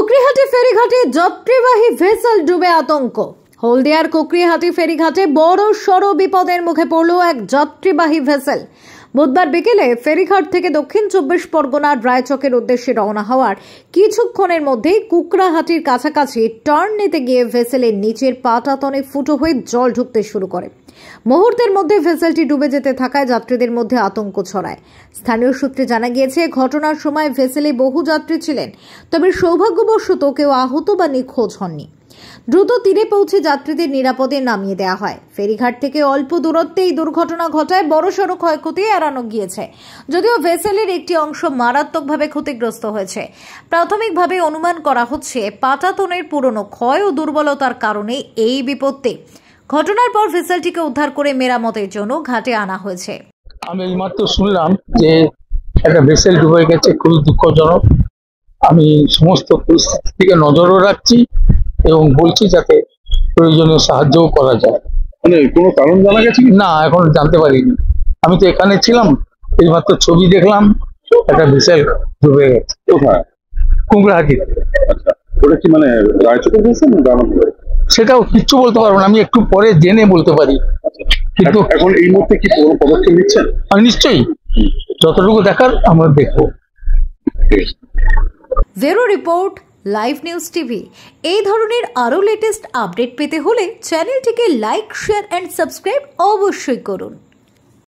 কুকরিহাটি ফেরিঘাটে যাত্রীবাহী ভেসেল ডুবে আতঙ্ক। হলদিয়ার কুকরিহাটি ফেরিঘাটে বড় সড় বিপদের মুখে পড়ল এক যাত্রীবাহী ভেসেল। বুধবার বিকেলে ফেরিঘাট থেকে দক্ষিণ 24 পরগনার রায়চকের উদ্দেশ্যে রওনা হওয়ার কিছুক্ষণের মধ্যেই কুকরাহাটির কাছাকাছি টার্ন নিতে গিয়ে ভেসেলের নিচের পাটাতনে ফুটো হয়ে জল ঢুকতে শুরু করে। মুহূর্তের মধ্যে ভেসেলটি ডুবে যেতে থাকায় যাত্রীদের মধ্যে আতঙ্ক ছড়ায়। স্থানীয় সূত্রে জানা গিয়েছে, ঘটনার সময় ভেসেলে বহু যাত্রী ছিলেন, তবে সৌভাগ্যবশত কেউ আহত বা নিখোঁজ হননি। দ্রুত তীরে পৌঁছে যাত্রীদের নিরাপদে নামিয়ে দেওয়া হয়। ফেরিঘাট থেকে অল্প দূরত্বে এই দুর্ঘটনা ঘটায় বড়সড় ক্ষয়ক্ষতি এড়ানো গিয়েছে, যদিও ভেসেলের একটি অংশ মারাত্মকভাবে ক্ষতিগ্রস্ত হয়েছে। প্রাথমিকভাবে অনুমান করা হচ্ছে পাটাতনের পুরনো ক্ষয় ও দুর্বলতার কারণে এই বিপত্তি। ঘটনার পর ভেসেলটিকে উদ্ধার করে মেরামতের জন্য ঘাটে আনা হয়েছে। আমি এইমাত্র শুনলাম যে একটা ভেসেল ডুবে গেছে, খুবই দুঃখজনক। আমি সমস্ত পরিস্থিতির দিকে নজরও রাখছি এবং বলছি যাতে প্রয়োজনীয় সাহায্যও করা যায়। মানে কোনো কারণ জানা গেছে না, এখন জানতে পারিনি। আমি তো এখানে ছিলাম, এইমাত্র ছবি দেখলাম একটা ভেসেল ডুবে গেছে। কোথায়? কুকরাহাটি। আচ্ছা, ওটা কি মানে রায়চকের ভেসেল না দামোদর? সেটাও কিচ্ছু বলতে পারবো না, আমি একটু পরে জেনে বলতে পারি। কিন্তু এখন এই মুহূর্তে কি কোনো পদক্ষেপ নিচ্ছেন? আমি নিশ্চয়ই যতটুকু দেখার আমরা দেখবো। Bureau report, live news TV. এই ধরনের আরো লেটেস্ট আপডেট পেতে হলে চ্যানেলটিকে লাইক, শেয়ার এন্ড সাবস্ক্রাইব অবশ্যই করুন।